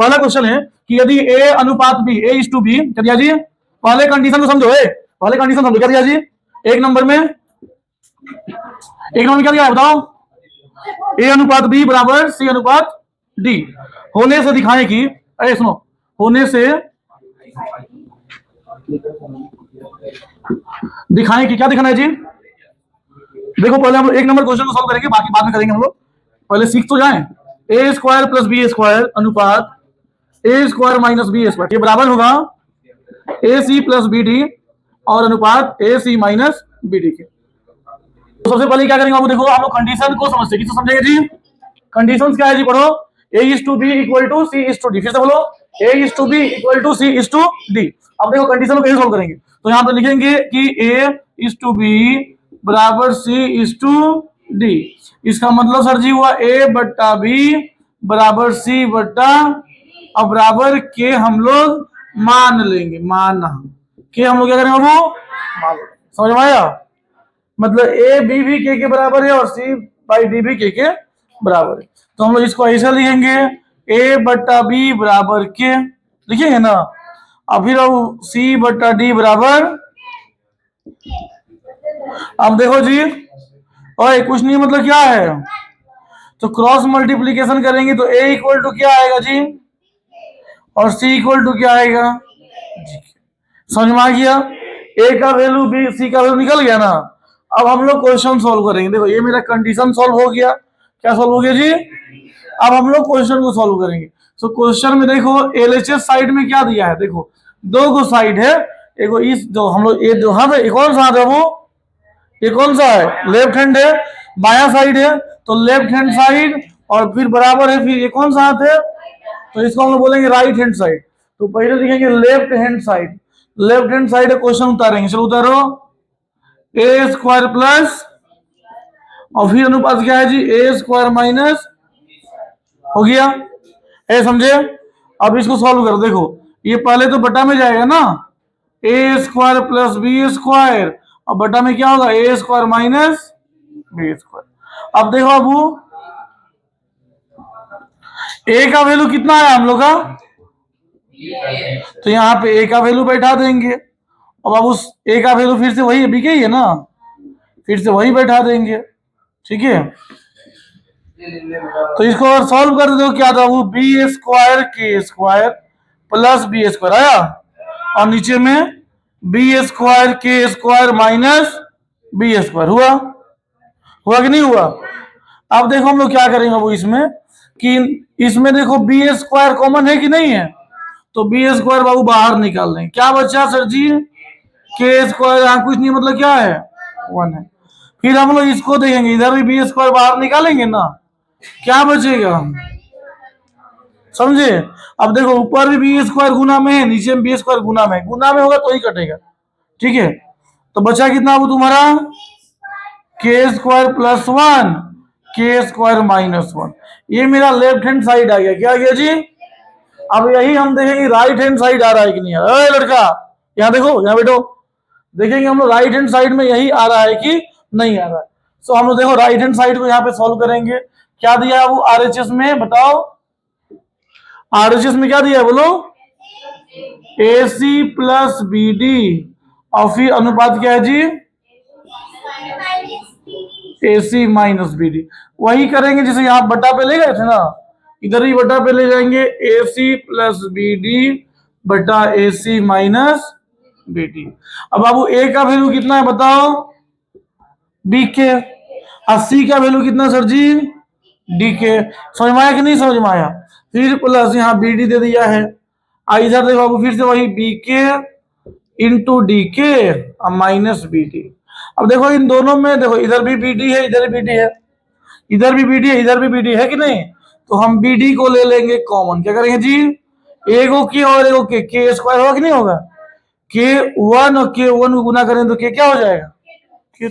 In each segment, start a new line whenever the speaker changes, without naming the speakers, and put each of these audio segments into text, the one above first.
पहला क्वेश्चन है कि यदि ए अनुपात B, A is to B, क्या दिया जी? पहले कंडीशन को समझो, पहले कंडीशन समझो, क्या दिया जी? एक नंबर में क्या दिया है बताओ? ए अनुपात बी बराबर सी अनुपात डी होने से दिखाएं कि, अरे सुनो, होने से दिखाएं कि, क्या दिखाना है जी? देखो पहले हम एक नंबर क्वेश्चन को सॉल्व करेंगे, बाकी बाद में करेंगे हम लोग, पहले सीख तो जाएं। ए स्क्वायर प्लस बी स्क्वायर अनुपात ए स्क्वायर माइनस बी स्क्वायर, ये बराबर होगा ए सी प्लस बी डी और अनुपात ए सी माइनस बी डी के। तो सबसे पहले क्या करेंगे बाबू? देखो हम लोग कंडीशन को समझते, किसको समझेंगे जी? कंडीशंस क्या है जी? पढ़ो, A is to B equal to C is to D. फिर से बोलो, A is to B equal to C is to D. अब देखो कंडीशन को कैसे सोल्व करेंगे, तो यहां पर लिखेंगे कि ए इज टू बी बराबर सी इज टू डी। इसका मतलब सर जी हुआ ए बट्टा बी बराबर सी बट्टा, अब बराबर के हम लोग मान लेंगे, माना के हम लोग क्या करेंगे बाबू? मान लेंगे। समझ में आया? मतलब ए बी भी के बराबर है और सी बाई डी भी के बराबर है, तो हम लोग इसको ऐसा लिखेंगे ए बट्टा बी बराबर के, लिखेंगे ना। अब फिर सी बट्टा डी बराबर, अब देखो जी, और कुछ नहीं, मतलब क्या है, तो क्रॉस मल्टीप्लीकेशन करेंगे तो ए इक्वल टू क्या आएगा जी, और सी इक्वल टू क्या आएगा जी। समझ में आ गया? ए का वैल्यू बी, सी का वैल्यू निकल गया ना। अब हम लोग क्वेश्चन सॉल्व करेंगे। देखो ये मेरा कंडीशन सॉल्व हो गया, क्या सॉल्व हो गया जी? अब हम लोग क्वेश्चन को सॉल्व करेंगे। तो क्वेश्चन में देखो एलएचएस साइड में क्या दिया है, देखो दो गो साइड है, एगो इस जो हम लोग ये जो हाथ है, ये कौन सा हाथ है वो, ये कौन सा है? लेफ्ट हैंड है। बाया साइड है तो लेफ्ट हैंड साइड, और फिर बराबर है, फिर ये कौन सा हाथ है, तो इसको हम लोग बोलेंगे राइट हैंड साइड। तो पहले लिखेंगे left hand side, left hand side question उतारेंगे। चलो उतारो, ए स्क्वायर प्लस, और फिर अनुपात क्या है जी? ए स्क्वायर माइनस, हो गया? ए समझे? अब इसको सॉल्व करो, देखो ये पहले तो बटा में जाएगा ना, ए स्क्वायर प्लस बी स्क्वायर, और बटा में क्या होगा? ए स्क्वायर माइनस बी स्क्वायर। अब देखो बाबू ए का वैल्यू कितना है हम लोग का, तो यहाँ पे ए का वैल्यू बैठा देंगे, और अब उस ए का वैल्यू फिर से वही बी के ही है ना, फिर से वही बैठा देंगे, ठीक है। तो इसको अगर सॉल्व कर दो, क्या था वो? बी स्क्वायर के स्क्वायर प्लस बी स्क्वायर आया, और नीचे में बी स्क्वायर के स्क्वायर माइनस बी स्क्वायर हुआ, हुआ कि नहीं हुआ? अब देखो हम लोग क्या करेंगे वो इसमें, कि इसमें देखो बी स्क्वायर कॉमन है कि नहीं है, तो बी स्क्वायर बाबू बाहर निकाल देंगे। क्या बचा सर जी? के स्क्वायर, यहाँ कुछ नहीं, मतलब क्या है? 1 है। फिर हम लोग इसको देखेंगे, इधर भी बी स्क्वायर बाहर निकालेंगे ना, क्या बचेगा? समझे? अब देखो ऊपर भी बी स्क्वायर गुना में है, नीचे में बी स्क्वायर गुना में, गुना में होगा तो ही कटेगा, ठीक है। तो बचा कितना वो तुम्हारा? के स्क्वायर प्लस 1 के स्क्वायर माइनस 1। ये मेरा लेफ्ट हैंड साइड आ गया, क्या आ गया जी? अब यही हम देखेंगे राइट हैंड साइड आ रहा है कि नहीं आ रहा है। लड़का यहाँ देखो, यहाँ बैठो, देखेंगे हम लोग राइट हैंड साइड में यही आ रहा है कि नहीं आ रहा है। तो हम लोग देखो राइट हैंड साइड को यहाँ पे सॉल्व करेंगे। क्या दिया है वो आरएचएस में, बताओ आरएचएस में क्या दिया है बोलो? AC प्लस BD, और फिर अनुपात क्या है जी? AC minus BD। वही करेंगे जैसे यहाँ बटा पे ले गए थे ना, इधर ही बटा पे ले जाएंगे, AC प्लस BD बटा AC माइनस BD। अब बाबू A का वैल्यू कितना है बताओ? B के, और C का वैल्यू कितना सर जी? D के। समझ में आया कि नहीं समझ में आया? फिर प्लस यहाँ BD दे दिया है, इधर देखो बाबू फिर से वही B के इंटू D के और माइनस BD। अब देखो इन दोनों में देखो, इधर भी BD है, इधर भी BD है, इधर भी BD है, इधर भी BD है कि नहीं, तो हम BD को ले लेंगे कॉमन। क्या करेंगे जी? एगो के और एगो के स्क्वायर होगा कि नहीं होगा? K1 और K1 को गुना करें तो K क्या हो जाएगा?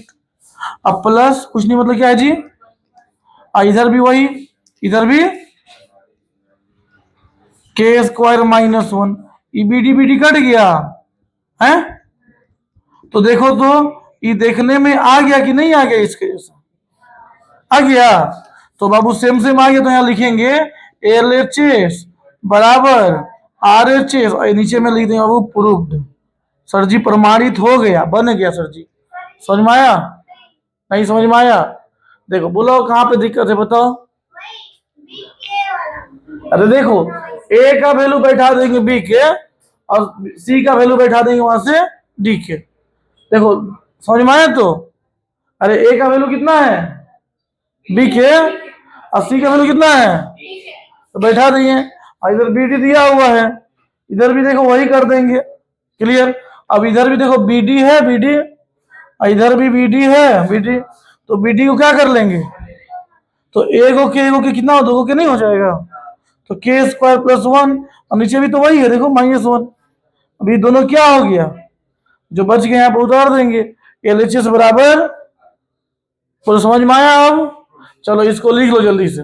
अब प्लस कुछ नहीं, मतलब क्या है जी? इधर भी वही, इधर भी के square minus 1, BD BD cut गया है। तो देखो तो ये देखने में आ गया कि नहीं आ गया? इसके जैसा आ गया, तो बाबू सेम सेम आ गया, तो यहाँ लिखेंगे LHS बराबर RHS, और नीचे में लिख देंगे बाबू प्रूव्ड। सर जी प्रमाणित हो गया, बन गया सर जी। समझ में आया? नहीं समझ में आया? देखो बोलो कहाँ पे दिक्कत है बताओ। अरे देखो ए का वैल्यू बैठा देंगे बी के और सी का वैल्यू बैठा देंगे वहां से डी के। देखो समझ में आया? तो अरे ए का वैल्यू कितना है बी के और सी का वैल्यू कितना है तो बैठा दिए, और इधर बी डी दिया हुआ है, इधर भी देखो वही कर देंगे। क्लियर? अब इधर भी देखो बी डी है बी डी, और इधर भी बी डी है बी डी, तो बी डी को क्या कर लेंगे, तो ए को के कितना हो, दो के नहीं हो जाएगा, तो के स्क्वायर प्लस 1, और नीचे भी तो वही है देखो -1। अभी दोनों क्या हो गया, जो बच गए यहाँ पर उतार देंगे। LHS बराबर, तो समझ में आया? अब चलो इसको लिख लो जल्दी से।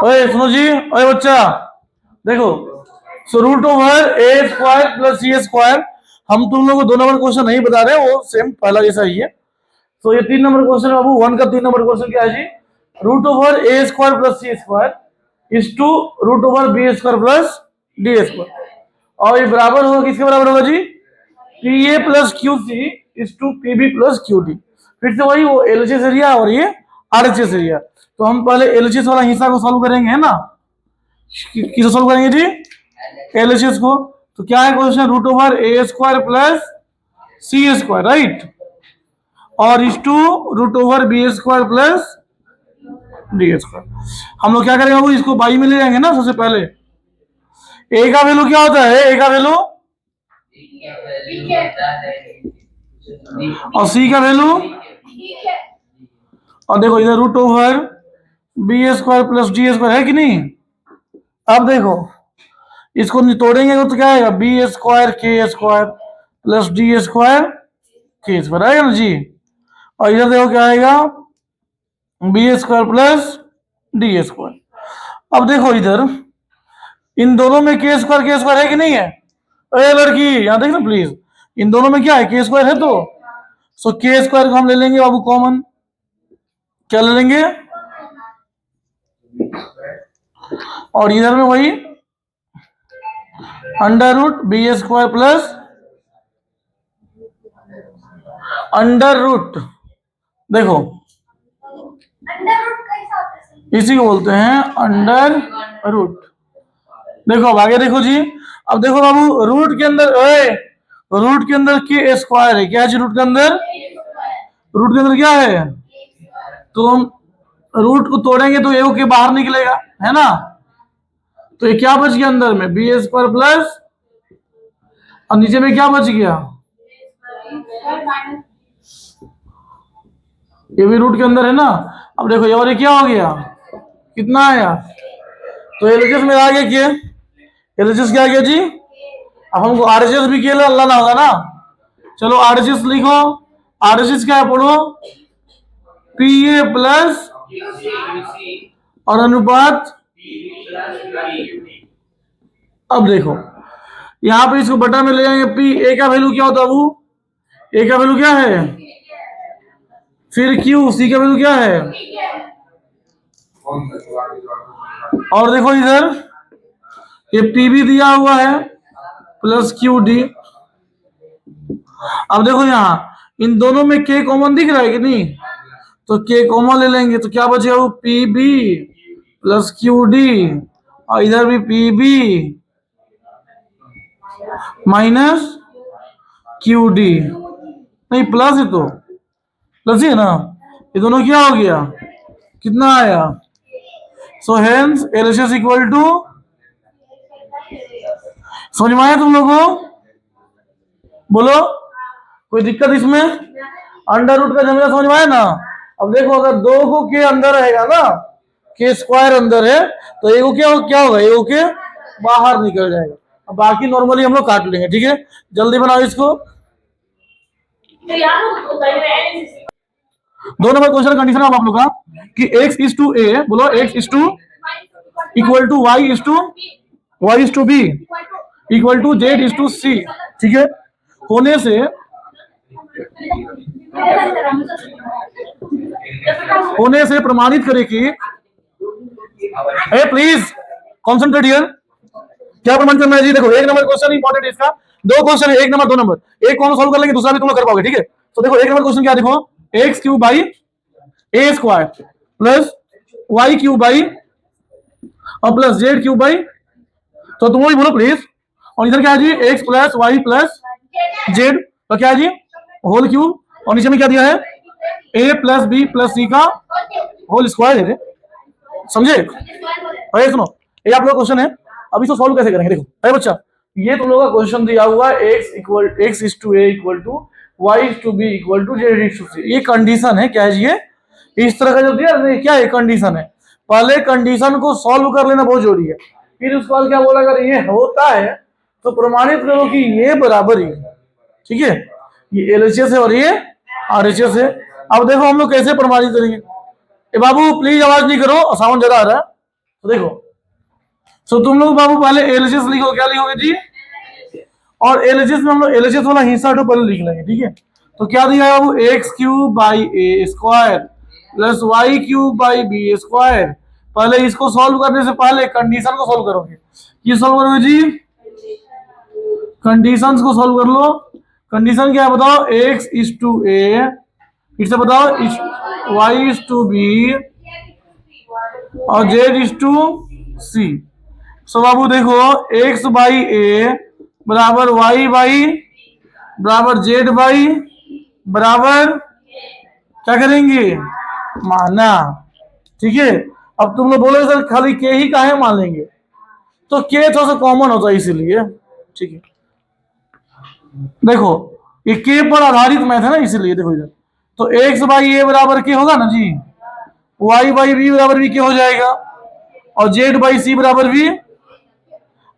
ओए सुनो जी, ओए बच्चा देखो, सो √A² प्लस C², हम तुम लोग को 2 नंबर क्वेश्चन नहीं बता रहे, वो सेम पहला जैसा ही है। तो ये 3 नंबर क्वेश्चन बाबू, 1 का 3 नंबर क्वेश्चन क्या है जी, √A² plus C² is to √B² plus D², और ये बराबर होगा किसके बराबर होगा जी, PA plus QC is to PB plus QD। फिर से वही, वो LHS एरिया और ये RHS एरिया। तो हम पहले LHS वाला हिस्सा को सॉल्व करेंगे, है ना? किसे सॉल्व करेंगे जी, LHS को। तो क्या है question, √A² plus C², right, और is to √B² plus D²। हम लोग क्या करेंगे बाबू, इसको बाई में ले जाएंगे ना सबसे पहले। ए का वैल्यू क्या होता है, ए का वैल्यू और सी का वैल्यू, और देखो इधर √B² प्लस D² है कि नहीं। अब देखो इसको तोड़ेंगे तो क्या आएगा, B² K² plus D² K² आएगा ना जी, और इधर देखो क्या आएगा, B² प्लस D²। अब देखो इधर इन दोनों में K² है कि नहीं है, अरे लड़की यहां देख ना प्लीज, इन दोनों में क्या है, K² है, तो सो K² को हम ले लेंगे बाबू कॉमन। क्या ले लेंगे, और इधर में वही √B² प्लस √ देखो इसी को बोलते हैं √। देखो अब आगे देखो जी, अब देखो बाबू रूट के अंदर K² है, क्या है रूट के अंदर, क्या है, तो हम रूट को तोड़ेंगे तो ए के बाहर निकलेगा, है ना। तो ये क्या बच गया अंदर में, B² प्लस, और नीचे में क्या बच गया, ये भी रूट के अंदर है ना। अब देखो ये और ये क्या हो गया, कितना आया, तो LHS में आ गया क्या, LHS क्या आ गया जी। अब हमको RHS भी किया लाना होगा ना, चलो RHS लिखो, RHS क्या है पढ़ो, PA प्लस और अनुपात। अब देखो यहां पे इसको बटा में ले जाएंगे, पी ए का वैल्यू क्या होता है बाबू, ए का वैल्यू क्या है, फिर क्यू, सी का वैल्यू क्या है, और देखो इधर ये पीबी दिया हुआ है प्लस QD। अब देखो यहां इन दोनों में के कॉमन दिख रहा है कि नहीं, तो के कॉमन ले लेंगे तो क्या बचेगा वो PB प्लस QD, और इधर भी PB माइनस QD, नहीं प्लस है तो प्लस ही है ना, ये दोनों क्या हो गया, कितना आया, so hence LHS equal to, समझ में आया तुम लोगों को, बोलो कोई दिक्कत इसमें, √ का झमेला समझ में आया ना। अब देखो अगर 2 को के अंदर रहेगा ना, K² अंदर है, तो एगो क्या होगा, एगो के बाहर निकल जाएगा। अब बाकी नॉर्मली हम लोग काट लेंगे, ठीक है, जल्दी बनाओ इसको। 2 नंबर क्वेश्चन कंडीशन अब आप लोग का कि X इज टू A, बोलो X is to equal to Y is to B equal to Z is to C, ठीक है, होने से होने से प्रमाणित करे कि प्लीज कॉन्सेंट्रेट हियर। क्या प्रमाण करना है जी? देखो, एक नंबर क्वेश्चन इंपॉर्टेंट है इसका। दो क्वेश्चन है, एक नंबर 2 नंबर। एक कौन सॉल्व कर लेंगे, दूसरा भी तुम लोग कर पाओगे, ठीक है? तो देखो, एक नंबर क्वेश्चन क्या, देखो, X cube by A square plus Y cube by और प्लस जेड क्यूब बाई, तो तुम लोग बोलो प्लीज। और इधर क्या है जी? X plus Y plus Z, तो क्या है जी? Whole cube. और नीचे में क्या दिया है? ए प्लस बी प्लस सी का होल स्क्वायर दे, समझे? अरे सुनो, ये आप लोग क्वेश्चन है, अब इसको सॉल्व कैसे करेंगे? देखो अरे बच्चा, ये तुम लोग का क्वेश्चन दिया हुआ है, X is to A equal to Y is to B equal to Z is to C. ये कंडीशन है, क्या है ये? इस तरह का जो दिया क्या है? कंडीशन है। पहले कंडीशन को सॉल्व कर लेना बहुत जरूरी है, फिर उसके बाद क्या बोला, अगर ये होता है तो प्रमाणित करो कि ये बराबर ही है, ठीक है? ये एलएचएस है और ये आरएचएस है। अब देखो हम लोग कैसे प्रमाणित करेंगे। बाबू प्लीज आवाज नहीं करो, साउंड ज्यादा आ रहा है। तो देखो, तो तुम लोग बाबू पहले एलएचएस लिखो, क्या लिखोगे जी? और एलएचएस में हम लोग एलएचएस वाला हिस्सा तो पहले लिख लेंगे, ठीक है? तो क्या दिया है बाबू? X cube by A square plus Y cube by B square. पहले इसको सॉल्व करने से पहले कंडीशन को सॉल्व करोगे। ये सॉल्व करोगे जी? कंडीशंस को सॉल्व कर लो। कंडीशन क्या है बताओ? एक्स इज टू ए, फिर से बताओ, वाई इज टू बी और जेड इज टू सी। सो बाबू देखो, एक्स बाई ए बराबर वाई बाई बराबर जेड बाई बराबर क्या करेंगे? माना, ठीक है? अब तुम लोग बोले सर खाली के ही काहे मान लेंगे, तो के थोड़ा सा कॉमन होता है इसीलिए, ठीक है? देखो, ये के पर आधारित मैथ है ना, इसीलिए देखो इधर, तो एक्स बाई ए बराबर के होगा ना जी, वाई बाई बी बराबर भी के हो जाएगा और जेड बाई सी बराबर भी।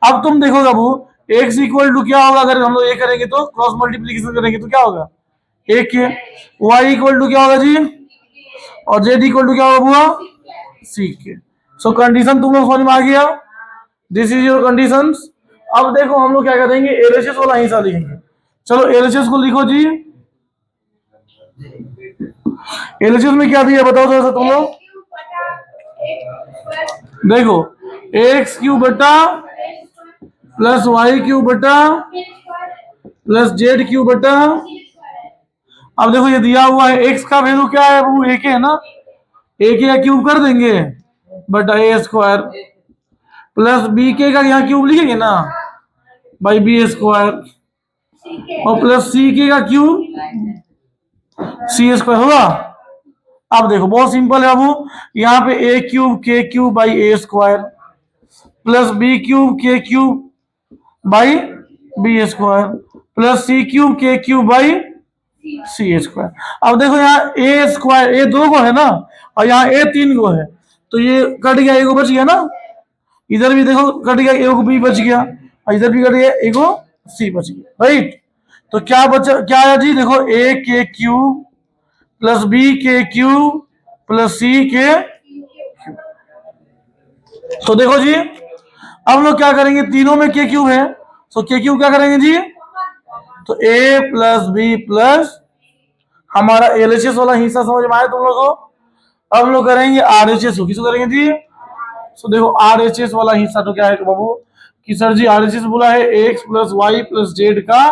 अब तुम देखो बाबू, एक्स इक्वल टू क्या होगा? अगर हम लोग ये करेंगे तो क्रॉस मल्टीप्लीकेशन करेंगे तो क्या होगा? एक के। वाई इक्वल टू क्या होगा जी? और जेड इक्वल टू क्या होगा बुआ? सी के। सो कंडीशन तुम लोग समझ में आ गया? This is your conditions. अब देखो हम लोग क्या करेंगे, एलएचएस वाला हिस्सा लिखेंगे। चलो एलएचएस को लिखो जी। एलएचएस में क्या दिया बताओ थोड़ा सा तुम लोग। देखो, एक्स क्यूब बटा प्लस वाई क्यूब बटा प्लस जेड क्यूब बटा। अब देखो ये दिया हुआ है, एक्स का वैल्यू क्या है वो? एक है ना, एक का क्यूब कर देंगे बटा ए स्क्वायर प्लस बी के का यहाँ क्यूब लिखेंगे ना बाई बी स्क्वायर और प्लस सी के का क्यूब सी स्क्वायर होगा। अब देखो बहुत सिंपल है बाबू, यहाँ पे ए क्यूब के cube by A square plus B cube के cube by B square plus C cube के क्यूब बाई सी स्क्वायर। अब देखो यहाँ ए स्क्वायर, ए 2 को है ना और यहाँ ए 3 को है, तो ये कट गया, एगो बच गया ना। इधर भी देखो कट गया, एगो बी बच गया और इधर भी कट गया, एगो सी बच गया, राइट? तो क्या बचा, क्या है जी? देखो ए के क्यूब प्लस बी के क्यूब प्लस सी के क्यूब। तो देखो जी, अब लोग क्या करेंगे, तीनों में के क्यूब है, तो के क्यूब क्या करेंगे जी? तो ए प्लस बी प्लस हमारा एलएचएस वाला हिस्सा समझ में आया तुम लोगों को? अब हम लोग करेंगे आरएचएस को। किसको करेंगे जी? तो देखो आरएचएस वाला हिस्सा तो क्या है बाबू कि सर जी आरएचएस बोला है X plus Y plus Z का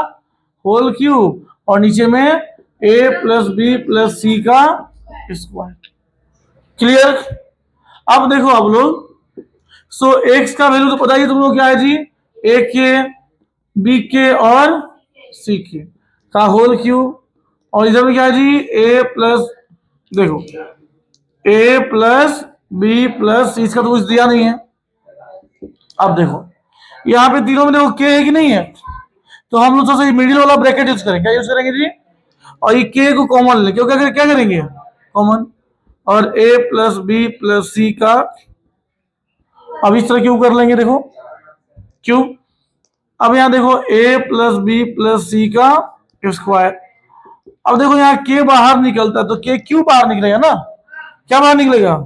होल क्यूब और नीचे में A plus B plus C का स्क्वायर। क्लियर? अब देखो आप लोग, सो एक्स का वैल्यू तो पता ही तुम लोग क्या है जी? ए के बी के और सी के का होल क्यूब और इधर में क्या है जी? ए प्लस, देखो ए प्लस बी प्लस सी, इसका तो कुछ दिया नहीं है। अब देखो यहाँ पे तीनों में देखो के है कि नहीं है, तो हम लोग तो मिडिल वाला ब्रैकेट यूज करेंगे। क्या यूज करेंगे जी? और ये के को कॉमन ले, क्यों क्या करेंगे? कॉमन। और ए प्लस बी प्लस सी का, अब इस तरह क्यों कर लेंगे, देखो क्यों। अब यहाँ देखो ए प्लस बी प्लस सी का स्क्वायर। अब देखो यहाँ के बाहर निकलता है तो के क्यों बाहर निकलेगा ना, क्या बाहर निकलेगा?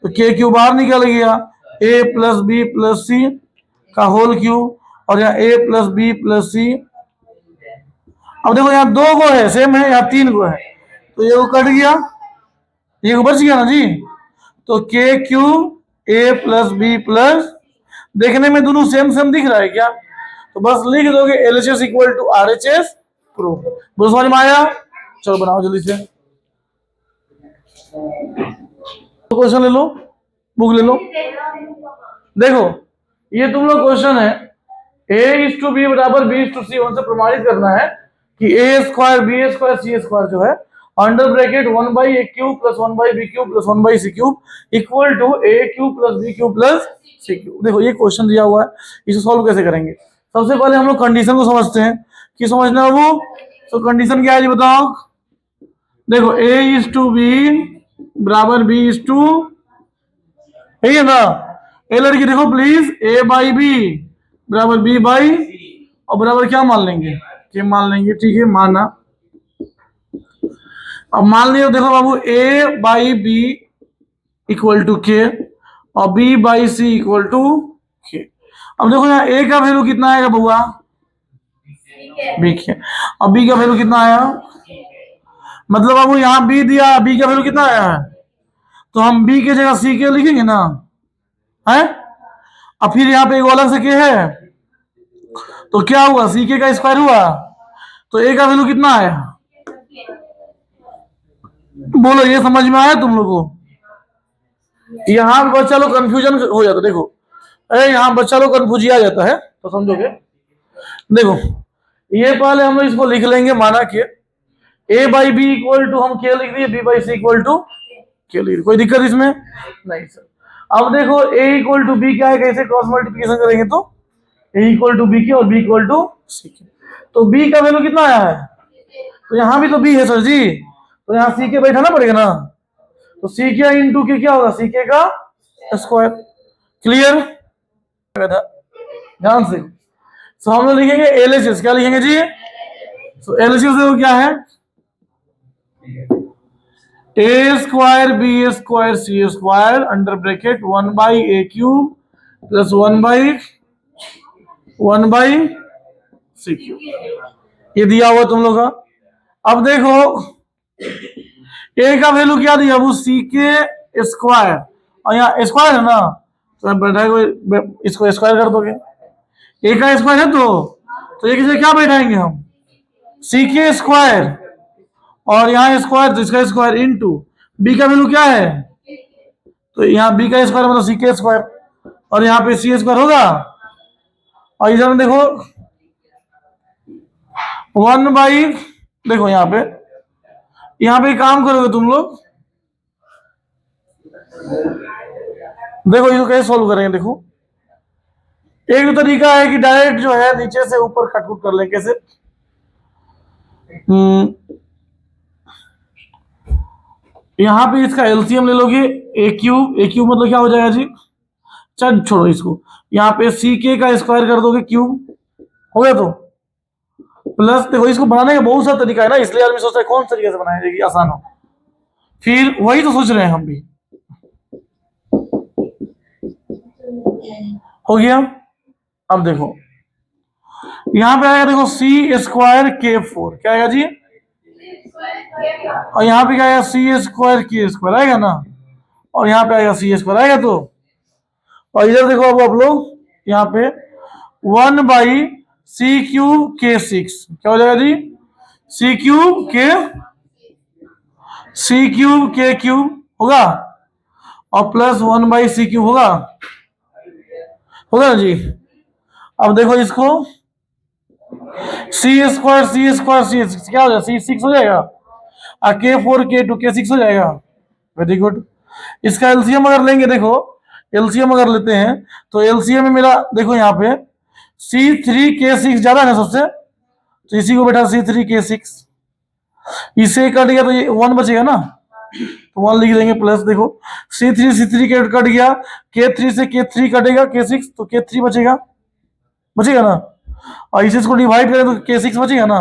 तो के क्यू बाहर निकल गया, ए प्लस बी प्लस सी का होल क्यूब और यहाँ ए प्लस बी प्लस सी। अब देखो यहाँ 2 को है सेम है, यहाँ 3 को है, तो ये को कट गया, ये को बच गया ना जी। तो के क्यू ए प्लस बी प्लस, देखने में दोनों सेम सेम दिख रहा है क्या, तो बस लिख दोगे LHS equal to RHS proof. बोलो समझ में आया? चलो बनाओ जल्दी से, क्वेश्चन ले लो, बुक ले लो। देखो ये तुम लोग क्वेश्चन है, A/B बराबर B/C, उनसे प्रमाणित करना है कि A² B² C² जो है under bracket 1/A³ plus 1/B³ plus 1/C³ equal to A³ plus B³ plus C³। देखो ये क्वेश्चन दिया हुआ है, इसे सॉल्व कैसे करेंगे? सबसे पहले हम लोग कंडीशन को समझते हैं कि समझना है वो, तो कंडीशन क्या है जी बताओ। देखो A/B बराबर B/, ठीक है ना। ए लड़की देखो प्लीज, A/B बराबर B बाई, और बराबर क्या मान लेंगे, के मान लेंगे, ठीक है माना। अब मान लिया देखो बाबू A/B इक्वल टू के और B/C इक्वल टू के। अब देखो यहाँ A का वैल्यू कितना आएगा बउआ, B के, और B का वैल्यू कितना आया, मतलब बाबू यहाँ B दिया, B का वैल्यू कितना आया है, तो हम B के जगह C के लिखेंगे ना, है। अब फिर यहाँ पे एक अलग से के है, तो क्या हुआ, CK का स्क्वायर हुआ, तो A का वैल्यू कितना आया, बोलो ये समझ में आया तुम लोगों को? यहाँ बच्चा लोग कंफ्यूजन हो जाता, देखो अरे यहाँ बच्चा लोग कंफ्यूज आ जाता है, तो समझोगे। देखो ये पहले हम लोग इसको लिख लेंगे, माना कि A/B इक्वल टू हम क्या लिख दिए, B/C इक्वल टू क्या लिख, कोई दिक्कत इसमें नहीं सर। अब देखो A इक्वल टू B क्या है, कैसे क्रॉस मल्टीप्लिकेशन करेंगे, तो A इक्वल टू B के और B इक्वल टू C के, तो B का वैल्यू कितना आया है, तो यहाँ भी तो B है सर जी, तो यहाँ C के बैठाना पड़ेगा ना, तो C के इंटू के क्या होगा, C के का स्क्वायर। क्लियर, ध्यान से। तो हम लोग लिखेंगे LHS, क्या लिखेंगे जी, तो LHS देखो क्या है, A² B² C² under bracket 1/A³ plus 1/C³, ये दिया हुआ तुम लोग का। अब देखो A का वैल्यू क्या दिया, वो CK² और यहाँ स्क्वायर है ना, तो बैठा इसको स्क्वायर कर दोगे, A का स्क्वायर है तो एक क्या बैठाएंगे हम, CK² और यहाँ स्क्वायर, तो इसका स्क्वायर इनटू B का वैल्यू क्या है, तो यहाँ B का स्क्वायर मतलब CK², और यहाँ पे C² होगा, और इधर में देखो 1/, देखो यहाँ पे काम करोगे तुम लोग, देखो इसको कैसे सॉल्व करेंगे। देखो एक तो तरीका है कि डायरेक्ट जो है नीचे से ऊपर कटकुट कर ले, कैसे, यहाँ पे इसका एलसीएम ले लोगे, A³ मतलब क्या हो जाएगा जी, चल छोड़ो इसको, यहाँ पे CK का स्क्वायर कर दोगे, क्यूब हो गया, तो प्लस देखो इसको बनाने का बहुत सारा तरीका है ना, इसलिए आदमी सोचता है कौन सा तरीके से बनाया कि आसान हो, फिर वही तो सोच रहे हैं हम भी। हो गया। अब देखो यहाँ पे आएगा, देखो C² K4 क्या आएगा जी, और यहाँ पे क्या आएगा C² K² आएगा ना, और यहाँ पे आएगा C² आएगा, तो और इधर देखो अब आप लोग यहाँ पे 1/C³ K6 क्या हो जाएगा जी, C³ K³ होगा, और प्लस 1/C³ होगा ना जी। अब देखो इसको C² क्या हो जाएगा, C6 हो जाएगा, और K4 K2 K6 हो जाएगा, वेरी गुड। इसका एलसीएम अगर लेंगे, देखो एलसीएम अगर लेते हैं, तो एलसीएम में मेरा देखो यहाँ पे C3 K6 ज्यादा है सबसे, तो इसी को बैठा C3 K6, इसे कट गया तो ये 1 बचेगा ना, तो 1 लिख देंगे, प्लस देखो C3 कट गया, K3 से K3 कटेगा, K6 तो K3 बचेगा ना, और इसे इसको डिवाइड करें तो K6 बचेगा ना,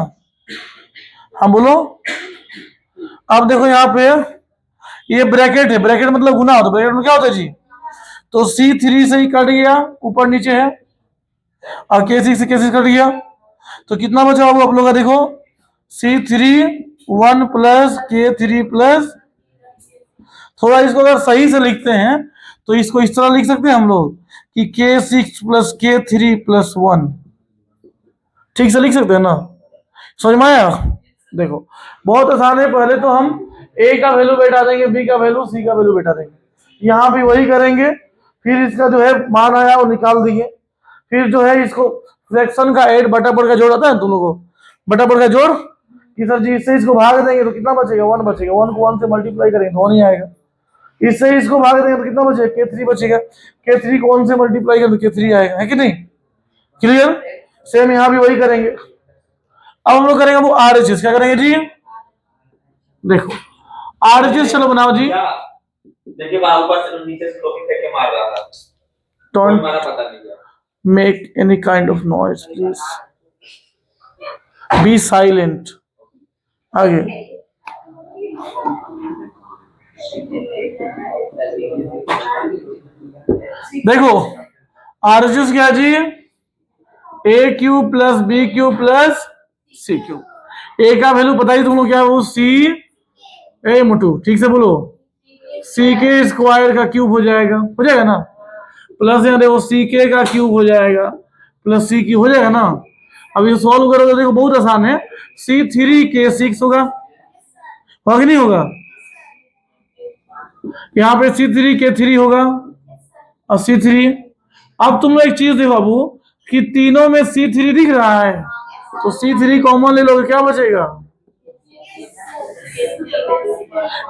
हाँ बोलो। अब देखो यहाँ पे ये ब्रैकेट है, ब्रैकेट मतलब गुना हो, तो ब्रैकेट में क्या होता है जी, तो C3 से ही कट गया, ऊपर नीचे है, और K6 से K6 कट गया, तो कितना बचा हुआ आप लोग का, देखो C3 1 प्लस K3 प्लस, थोड़ा इसको अगर सही से लिखते हैं तो इसको इस तरह लिख सकते हैं हम लोग कि K6 प्लस K3 प्लस 1, ठीक से लिख सकते हैं ना, समझ में आया? देखो बहुत आसान है, पहले तो हम A का वैल्यू बैठा देंगे, B का वैल्यू, C का वैल्यू बैठा देंगे, यहाँ भी वही करेंगे, फिर इसका जो है मान आया वो निकाल दिए, फिर जो है इसको फ्रैक्शन का ऐड बटा पर का जोड़ आता है दोनों को, बटा पर का जोड़ कि सर जी इससे इसको भाग देंगे तो कितना बचेगा, 1 बचेगा, 1 को 1 से मल्टीप्लाई करेंगे तो 1 ही आएगा, इससे इसको भाग देंगे तो कितना बचेगा, K3 बचेगा, K3 को 1 से मल्टीप्लाई करेंगे तो K3 आएगा, है कि नहीं? क्लियर? सेम यहाँ भी वही करेंगे। अब हम लोग करेंगे वो RHS, क्या करेंगे जी? देखो RHS चलो बनाओ जी।
देखिए वहां ऊपर से नीचे से टॉपिक फेंक के मार रहा था,
Don't
मारा पता नहीं क्या।
make any kind of noise, please. Be silent. आगे देखो RHS क्या जी? AQ plus BQ plus CQ। A का वैल्यू पता ही तुम लोग क्या है, वो C मोटू, ठीक से बोलो, CK स्क्वायर का क्यूब हो जाएगा ना, प्लस यहाँ देखो CK का क्यूब हो जाएगा प्लस CQ हो जाएगा ना। अब ये सॉल्व करोगे देखो बहुत आसान है, C3K6 होगा कि नहीं होगा? यहाँ पे C3K3 होगा और C3। अब तुम लोग एक चीज देखो बाबू कि तीनों में C3 दिख रहा है, तो C3 कॉमन ले लोगे, क्या बचेगा?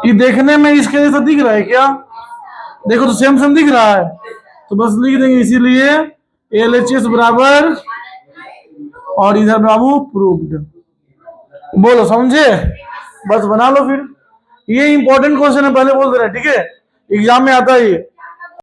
ये देखने में इसके जैसा दिख रहा है क्या? देखो तो सेम सेम दिख रहा है, तो बस लिख देंगे इसीलिए LHS बराबर, और इधर बाबू प्रूव्ड। बोलो समझे? बस बना लो फिर, ये इंपॉर्टेंट क्वेश्चन है, पहले बोल दे रहे हैं, ठीक है, एग्जाम में आता है ये।